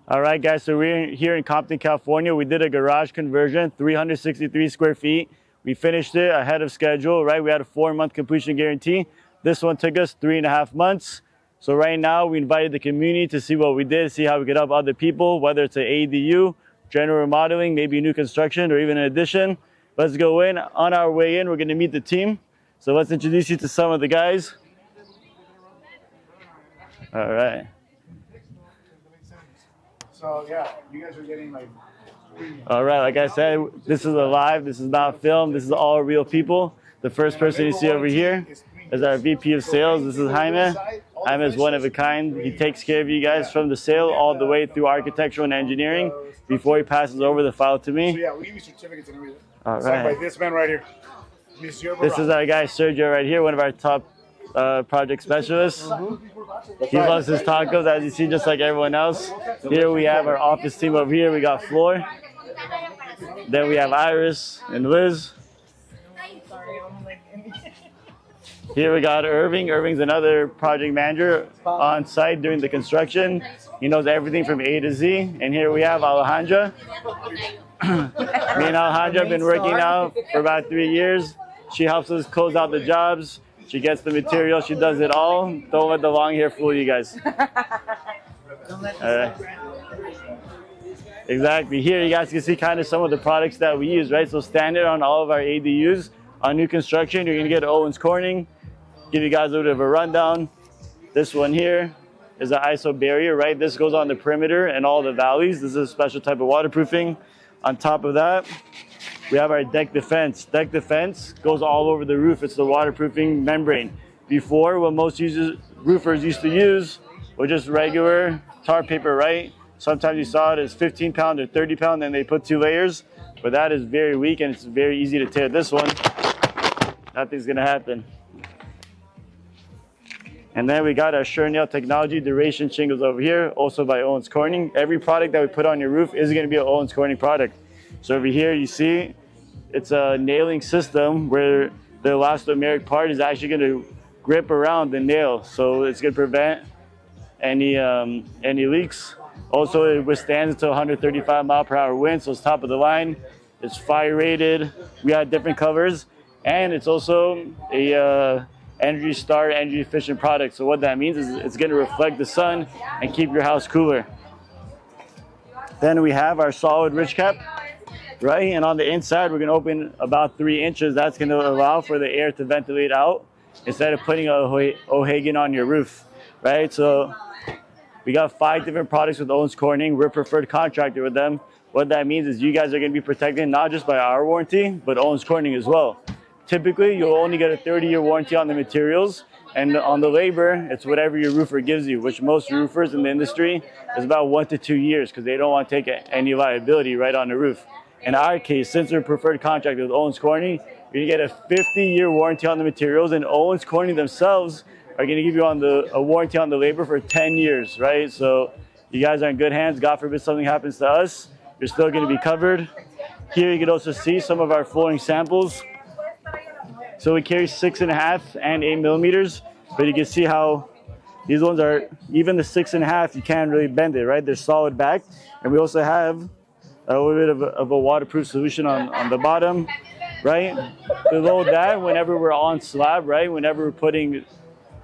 All right, guys, so we're here in Compton, California. We did a garage conversion, 363 square feet. We finished it ahead of schedule, right? We had a 4-month completion guarantee. This one took us 3.5 months. So right now we invited the community to see what we did, see how we could help other people, whether it's an ADU, general remodeling, maybe new construction, or even an addition. Let's go in. On our way in, we're gonna meet the team. So let's introduce you to some of the guys. All right. So yeah, you guys are getting like. All right, like I said, this is a live, this is not film, this is all real people. The first person you see over here is our VP of sales. This is Jaime. Jaime is one of a kind. He takes care of you guys from the sale all the way through architectural and engineering before he passes over the file to me. So yeah, we give you certificates and everything. All Signed by right. this man right here. This is our guy Sergio right here, one of our top project specialists. He loves his tacos, as you see, just like everyone else. Here we have our office team over here. We got Floor. Then we have Iris and Liz. Here we got Irving. Irving's another project manager on site during the construction. He knows everything from A to Z. And here we have Alejandra. Me and Alejandra have been working now for about 3 years. She helps us close out the jobs. She gets the material. She does it all. Don't let the long hair fool you guys. All right. Exactly. Here you guys can see kind of some of the products that we use, right? So standard on all of our ADUs. On new construction, you're going to get Owens Corning. Give you guys a bit of a rundown. This one here is an ISO barrier, right? This goes on the perimeter and all the valleys. This is a special type of waterproofing. On top of that, we have our deck defense. Deck defense goes all over the roof. It's the waterproofing membrane. Before, what most roofers used to use was just regular tar paper, right? Sometimes you saw it as 15 pound or 30 pound, and they put 2 layers, but that is very weak and it's very easy to tear. This one, nothing's gonna happen. And then we got our Sure-Nail Technology Duration shingles over here, also by Owens Corning. Every product that we put on your roof is gonna be an Owens Corning product. So over here, you see, it's a nailing system where the elastomeric part is actually gonna grip around the nail. So it's gonna prevent any leaks. Also, it withstands until 135 mile per hour wind, so it's top of the line. It's fire rated. We got different covers, and it's also a Energy Star energy efficient product. So what that means is it's going to reflect the sun and keep your house cooler. Then we have our solid ridge cap, right? And on the inside, we're going to open about 3 inches. That's going to allow for the air to ventilate out instead of putting a O'Hagan on your roof, right? So we got 5 different products with Owens Corning. We're a preferred contractor with them. What that means is you guys are going to be protected not just by our warranty, but Owens Corning as well. Typically, you'll only get a 30-year warranty on the materials, and on the labor, it's whatever your roofer gives you, which most roofers in the industry is about 1 to 2 years because they don't want to take any liability right on the roof. In our case, since we're a preferred contractor with Owens Corning, you're going to get a 50-year warranty on the materials, and Owens Corning themselves are going to give you a warranty on the labor for 10 years, right? So you guys are in good hands. God forbid something happens to us, you're still going to be covered. Here you can also see some of our flooring samples. So we carry 6.5 and 8 millimeters, but you can see how these ones are, even the 6.5, you can't really bend it, right? They're solid back. And we also have a little bit of a waterproof solution on the bottom, right? Below that, whenever we're on slab, right? Whenever we're putting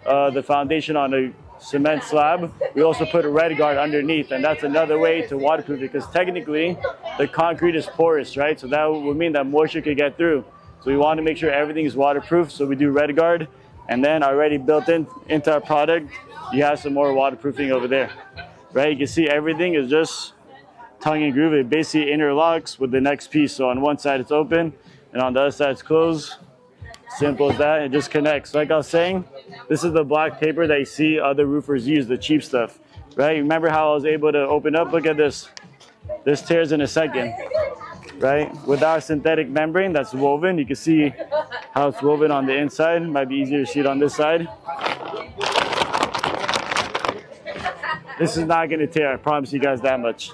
the foundation on a cement slab, we also put a red guard underneath, and that's another way to waterproof it because technically the concrete is porous, right? So that would mean that moisture could get through. So we want to make sure everything is waterproof, so we do red guard, and then already built into our product, you have some more waterproofing over there, right? You can see everything is just tongue and groove. It basically interlocks with the next piece. So on one side it's open, and on the other side it's closed. Simple as that, it just connects. Like I was saying, this is the black paper that you see other roofers use, the cheap stuff, right? Remember how I was able to open up? Look at this. This tears in a second, right? With our synthetic membrane that's woven, you can see how it's woven on the inside. It might be easier to see it on this side. This is not gonna tear, I promise you guys that much.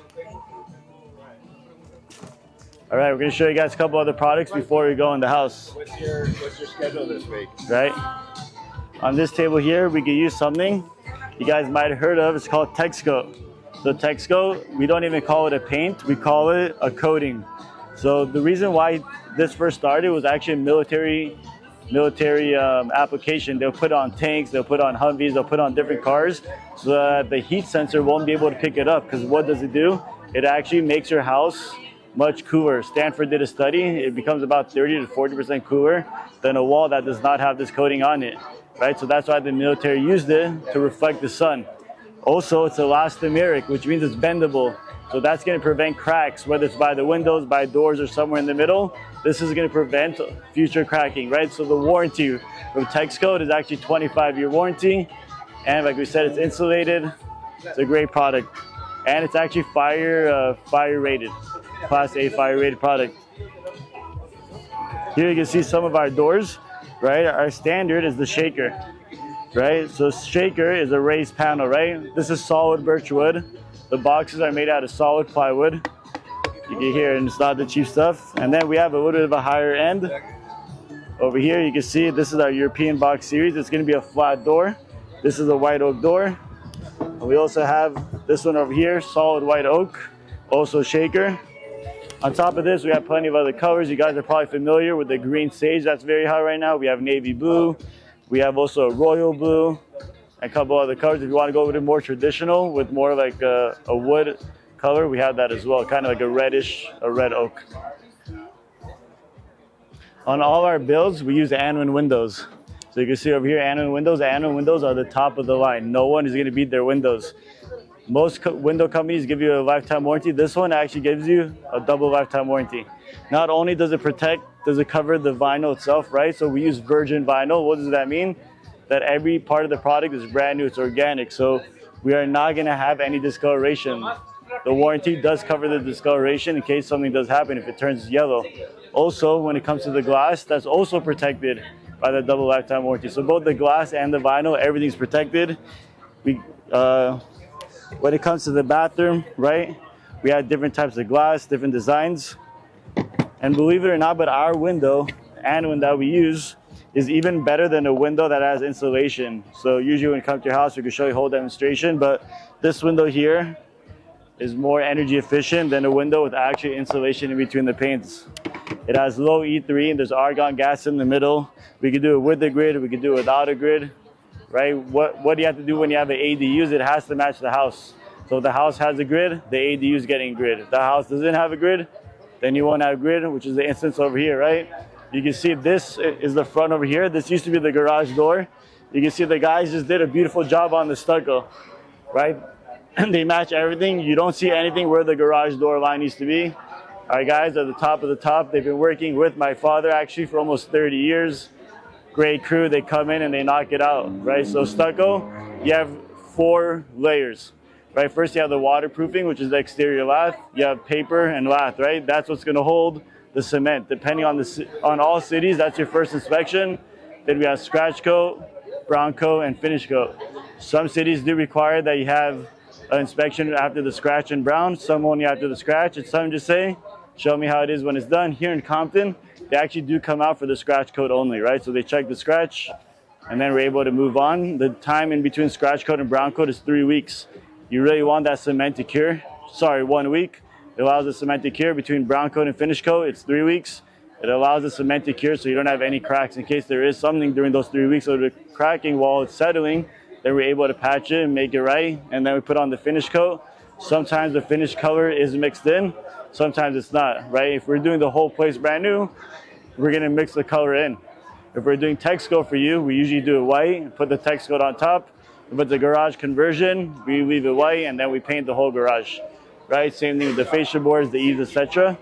All right, we're gonna show you guys a couple other products before we go in the house. What's your schedule this week? Right? On this table here, we could use something you guys might have heard of. It's called Texcoat. So Texco, we don't even call it a paint, we call it a coating. So the reason why this first started was actually a military application. They'll put on tanks, they'll put on Humvees, they'll put on different cars so that the heat sensor won't be able to pick it up. Because what does it do? It actually makes your house much cooler. Stanford did a study. It becomes about 30 to 40% cooler than a wall that does not have this coating on it, right? So that's why the military used it to reflect the sun. Also, it's elastomeric, which means it's bendable. So that's going to prevent cracks, whether it's by the windows, by doors, or somewhere in the middle. This is going to prevent future cracking, right? So the warranty from Texco is actually 25-year warranty. And like we said, it's insulated. It's a great product. And it's actually fire rated, Class A fire rated product. Here you can see some of our doors, right? Our standard is the shaker, right? So shaker is a raised panel, right? This is solid birch wood. The boxes are made out of solid plywood. You can hear, and it's not the cheap stuff. And then we have a little bit of a higher end. Over here, you can see this is our European box series. It's going to be a flat door. This is a white oak door. And we also have this one over here, solid white oak, also shaker. On top of this, we have plenty of other colors. You guys are probably familiar with the green sage that's very hot right now. We have navy blue. We have also a royal blue. A couple other colors. If you want to go a little more traditional with more like a wood color, we have that as well, kind of like a red oak. On all our builds, we use Anwin windows. So you can see over here, Anwin windows. Anwin windows are the top of the line. No one is going to beat their windows. Most window companies give you a lifetime warranty. This one actually gives you a double lifetime warranty. Not only does it protect, does it cover the vinyl itself, right? So we use virgin vinyl. What does that mean? That every part of the product is brand new, it's organic. So we are not gonna have any discoloration. The warranty does cover the discoloration in case something does happen if it turns yellow. Also, when it comes to the glass, that's also protected by the double lifetime warranty. So both the glass and the vinyl, everything's protected. When it comes to the bathroom, right? We have different types of glass, different designs. And believe it or not, but our window, and one that we use, is even better than a window that has insulation. So usually when you come to your house, we can show you a whole demonstration, but this window here is more energy efficient than a window with actual insulation in between the panes. It has low E3 and there's argon gas in the middle. We could do it with the grid, we could do it without a grid, right? What do you have to do when you have an ADUs? It has to match the house. So if the house has a grid, the ADU is getting grid. If the house doesn't have a grid, then you won't have grid, which is the instance over here, right? You can see this is the front over here. This used to be the garage door. You can see the guys just did a beautiful job on the stucco, right? And they match everything. You don't see anything where the garage door line used to be. Our guys are the top of the top. They've been working with my father actually for almost 30 years. Great crew. They come in and they knock it out, right? So stucco, you have 4 layers, right? First you have the waterproofing, which is the exterior lath. You have paper and lath, right? That's what's gonna hold the cement. Depending on all cities, that's your first inspection. Then we have scratch coat, brown coat, and finish coat. Some cities do require that you have an inspection after the scratch and brown. Some only after the scratch, and some just say, show me how it is when it's done. Here in Compton, they actually do come out for the scratch coat only, right? So they check the scratch, and then we're able to move on. The time in between scratch coat and brown coat is 3 weeks. You really want that cement to cure. Sorry, 1 week. It allows the cement to cure. Between brown coat and finish coat, it's 3 weeks. It allows the cement to cure so you don't have any cracks. In case there is something during those 3 weeks of the cracking while it's settling, then we're able to patch it and make it right. And then we put on the finish coat. Sometimes the finish color is mixed in, sometimes it's not, right? If we're doing the whole place brand new, we're gonna mix the color in. If we're doing Texco for you, we usually do it white, put the Texco on top. If it's a garage conversion, we leave it white and then we paint the whole garage, right? Same thing with the fascia boards, the eaves, etc.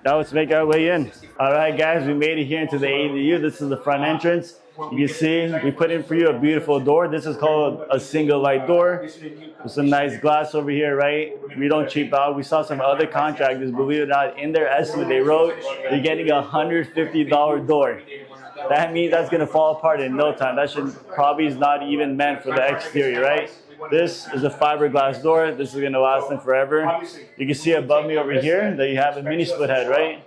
Now let's make our way in. All right, guys, we made it here into the ADU. This is the front entrance. You can see we put in for you a beautiful door. This is called a single light door with some nice glass over here, right? We don't cheap out. We saw some other contractors, believe it or not, in their estimate, they wrote you're getting a $150 door. That means that's gonna fall apart in no time. That should probably is not even meant for the exterior, right? This is a fiberglass door. This is gonna last them forever. You can see above me over here that you have a mini split head, right?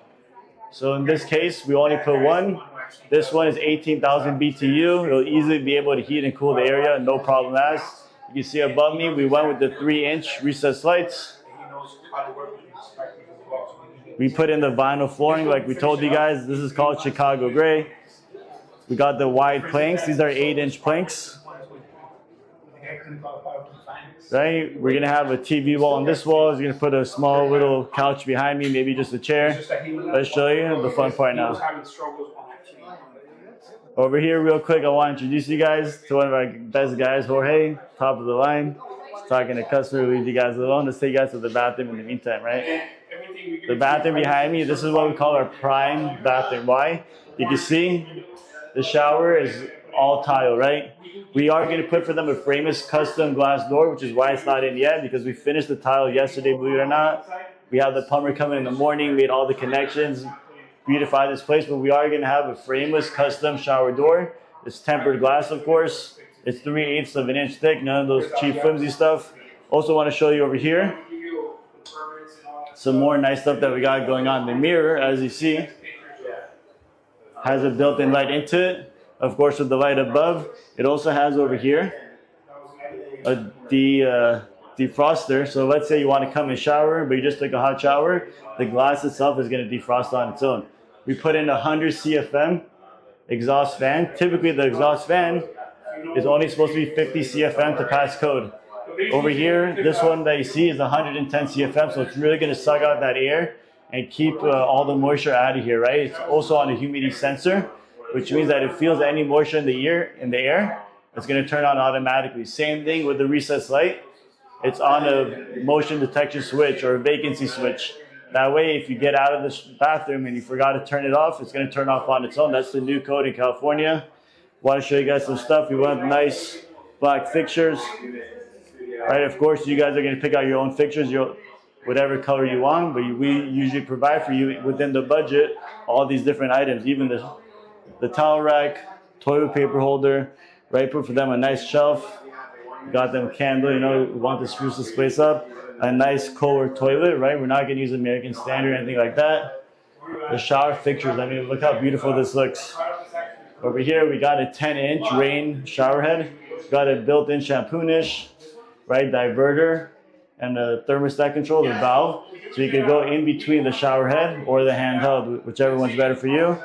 So in this case, we only put one. This one is 18,000 BTU. It'll easily be able to heat and cool the area, no problem asked. You see above me, we went with the 3-inch recessed lights. We put in the vinyl flooring like we told you guys. This is called Chicago Gray. We got the wide planks. These are 8-inch planks. Right? We're going to have a TV wall on this wall. We're going to put a small little couch behind me, maybe just a chair. Let's show you the fun part now. Over here, real quick, I want to introduce you guys to one of our best guys, Jorge, top of the line. Just talking to customer, leave you guys alone. Let's take you guys to the bathroom in the meantime, right? The bathroom behind me, this is what we call our prime bathroom. Why? You can see the shower is all tile, right? We are going to put for them a frameless custom glass door, which is why it's not in yet, because we finished the tile yesterday, believe it or not. We have the plumber coming in the morning, made all the connections, beautify this place, but we are going to have a frameless custom shower door. It's tempered glass, of course. It's 3/8 of an inch thick, none of those cheap flimsy stuff. Also want to show you over here some more nice stuff that we got going on. The mirror, as you see, has a built-in light into it. Of course, with the light above, it also has over here a defroster. So let's say you want to come and shower, but you just took a hot shower. The glass itself is going to defrost on its own. We put in a 100 CFM exhaust fan. Typically, the exhaust fan is only supposed to be 50 CFM to pass code. Over here, this one that you see is 110 CFM, so it's really going to suck out that air and keep all the moisture out of here, right? It's also on a humidity sensor, which means that if it feels any moisture in the air, it's going to turn on automatically. Same thing with the recessed light. It's on a motion detection switch or a vacancy switch. That way, if you get out of this bathroom and you forgot to turn it off, it's going to turn off on its own. That's the new code in California. Want to show you guys some stuff. We want nice black fixtures. Right, of course, you guys are going to pick out your own fixtures, whatever color you want, but we usually provide for you within the budget all these different items, even the towel rack, toilet paper holder, right? Put for them a nice shelf. Got them a candle, you know, we want to spruce this place up. A nice Kohler toilet, right? We're not going to use American Standard or anything like that. The shower fixtures, I mean, look how beautiful this looks. Over here, we got a 10-inch rain shower head. Got a built-in shampoo niche, right? Diverter and the thermostat control, the valve. So you can go in between the shower head or the handheld, whichever one's better for you.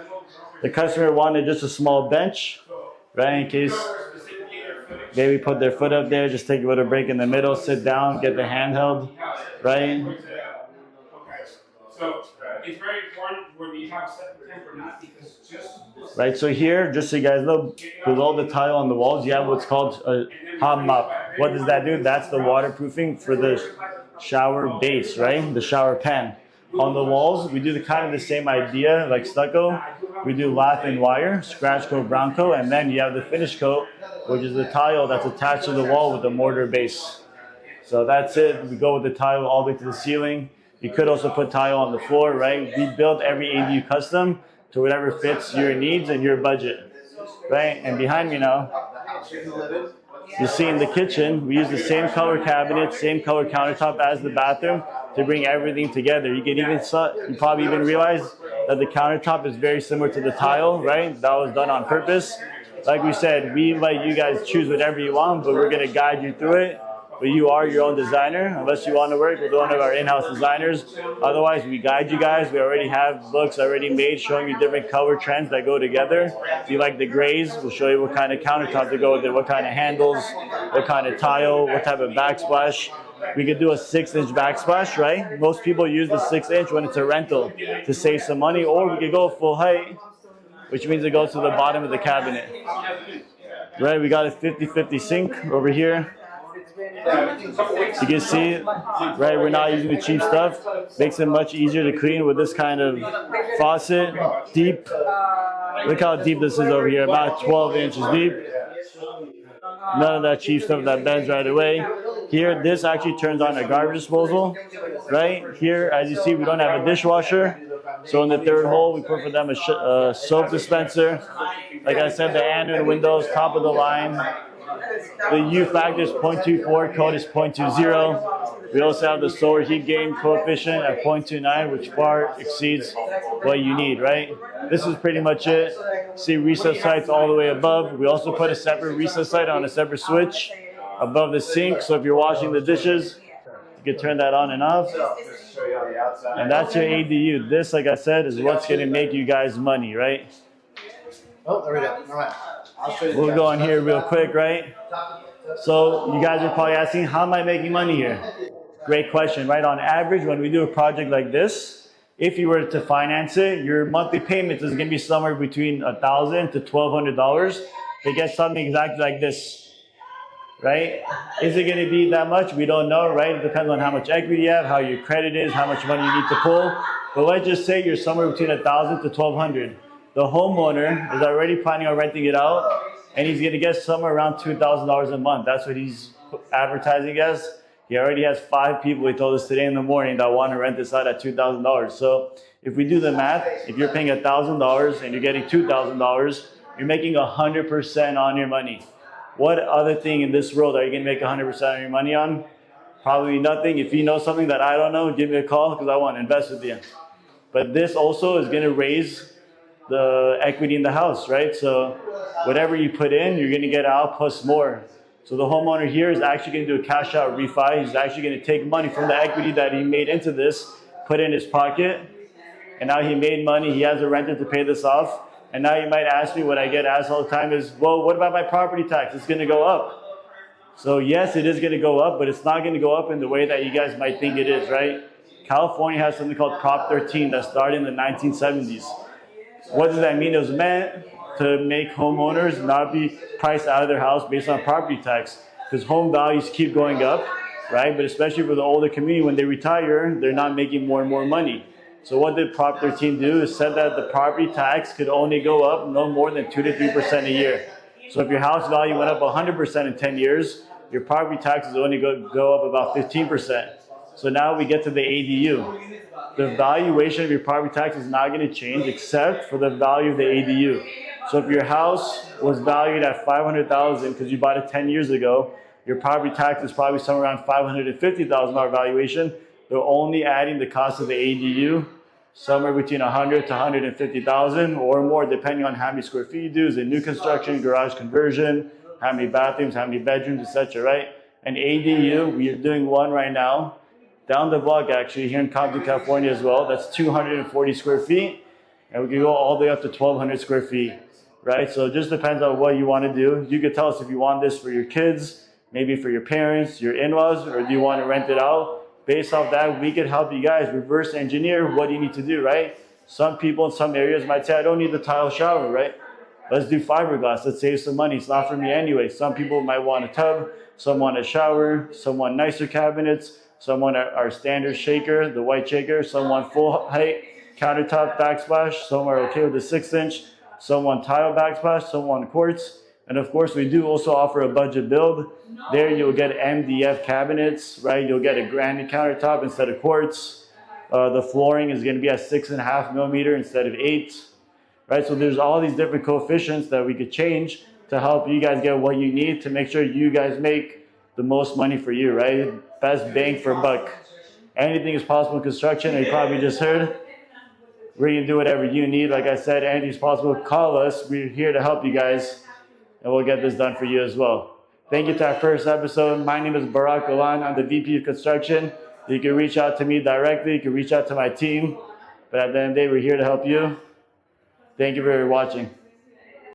The customer wanted just a small bench, right? In case maybe put their foot up there, just take a little break in the middle, sit down, get the handheld, right? So it's very important whether you have separate temp or not, because right, so here, just so you guys know, below the tile on the walls, you have what's called a hot mop. What does that do? That's the waterproofing for the shower base, right? The shower pan. On the walls, we do the kind of the same idea, like stucco. We do lath and wire, scratch coat, brown coat, and then you have the finish coat, which is the tile that's attached to the wall with the mortar base. So that's it. We go with the tile all the way to the ceiling. You could also put tile on the floor, right? We build every ADU custom to whatever fits your needs and your budget, right? And behind me now, you see in the kitchen, we use the same color cabinet, same color countertop as the bathroom to bring everything together. You can even, you probably even realize that the countertop is very similar to the tile, right? That was done on purpose. Like we said, we let you guys choose whatever you want, but we're gonna guide you through it. But you are your own designer, unless you want to work with one of our in-house designers. Otherwise, we guide you guys. We already have books already made showing you different color trends that go together. If you like the grays, we'll show you what kind of countertop to go with it, what kind of handles, what kind of tile, what type of backsplash. We could do a 6-inch backsplash, right? Most people use the 6-inch when it's a rental to save some money, or we could go full height, which means it goes to the bottom of the cabinet. Right, we got a 50-50 sink over here. You can see, right, we're not using the cheap stuff. Makes it much easier to clean with this kind of faucet. Deep. Look how deep this is over here, about 12 inches deep. None of that cheap stuff that bends right away. Here, this actually turns on a garbage disposal, right? Here, as you see, we don't have a dishwasher. So in the third hole, we put for them a soap dispenser. Like I said, the Android windows, top of the line. The U factor is 0.24, code is 0.20. We also have the solar heat gain coefficient at 0.29, which far exceeds what you need, right? This is pretty much it. See recess sites all the way above. We also put a separate recess site on a separate switch. above the sink. So if you're washing the dishes, you can turn that on and off. Just show you on the outside. And that's your ADU. This, like I said, is what's going to make you guys money, right? Oh, there we go. All right. I'll show you. We'll go in here real quick, right? So you guys are probably asking, how am I making money here? Great question, right? On average, when we do a project like this, if you were to finance it, your monthly payments is going to be somewhere between $1,000 to $1,200 to get something exactly like this, right? Is it going to be that much? We don't know, right? It depends on how much equity you have, how your credit is, how much money you need to pull. But let's just say you're somewhere between $1,000 to $1,200. The homeowner is already planning on renting it out, and he's going to get somewhere around $2,000 a month. That's what he's advertising as. He already has 5 people, he told us today in the morning, that want to rent this out at $2,000. So if we do the math, if you're paying $1,000 and you're getting $2,000, you're making 100% on your money. What other thing in this world are you going to make 100% on your money on? Probably nothing. If you know something that I don't know, give me a call because I want to invest with you. But this also is going to raise the equity in the house, right? So whatever you put in, you're going to get out plus more. So the homeowner here is actually going to do a cash out refi. He's actually going to take money from the equity that he made into this, put in his pocket, and now he made money. He has a renter to pay this off. And now you might ask me, what I get asked all the time is, well, what about my property tax? It's going to go up. So yes, it is going to go up, but it's not going to go up in the way that you guys might think it is, right? California has something called Prop 13 that started in the 1970s. What does that mean? It was meant to make homeowners not be priced out of their house based on property tax, because home values keep going up, right? But especially for the older community, when they retire, they're not making more and more money. So what did Prop 13 do? It said that the property tax could only go up no more than 2 to 3% a year. So if your house value went up 100% in 10 years, your property taxes only go up about 15%. So now we get to the ADU. The valuation of your property tax is not going to change except for the value of the ADU. So if your house was valued at $500,000 because you bought it 10 years ago, your property tax is probably somewhere around $550,000 valuation. They're only adding the cost of the ADU somewhere between $100,000 to $150,000 or more, depending on how many square feet you do. Is it new construction, garage conversion, how many bathrooms, how many bedrooms, etc., right? An ADU, we are doing one right now, down the block actually, here in Compton, California as well. That's 240 square feet, and we can go all the way up to 1,200 square feet, right? So it just depends on what you want to do. You could tell us if you want this for your kids, maybe for your parents, your in-laws, or do you want to rent it out? Based off that, we could help you guys reverse engineer what you need to do, right? Some people in some areas might say, I don't need the tile shower, right? Let's do fiberglass. Let's save some money. It's not for me anyway. Some people might want a tub, some want a shower, some want nicer cabinets, some want our standard shaker, the white shaker, some want full height countertop backsplash, some are okay with the 6-inch, some want tile backsplash, some want quartz. And of course, we do also offer a budget build. There you'll get MDF cabinets, right? You'll get a granite countertop instead of quartz. The flooring is gonna be at 6.5 millimeter instead of 8, right? So there's all these different coefficients that we could change to help you guys get what you need to make sure you guys make the most money for you, right? Best bang for buck. Anything is possible in construction, and you probably just heard. We're gonna do whatever you need. Like I said, anything's possible. Call us. We're here to help you guys, and we'll get this done for you as well. Thank you to our first episode. My name is Barak Alan. I'm the VP of Construction. You can reach out to me directly. You can reach out to my team. But at the end of the day, we're here to help you. Thank you for watching.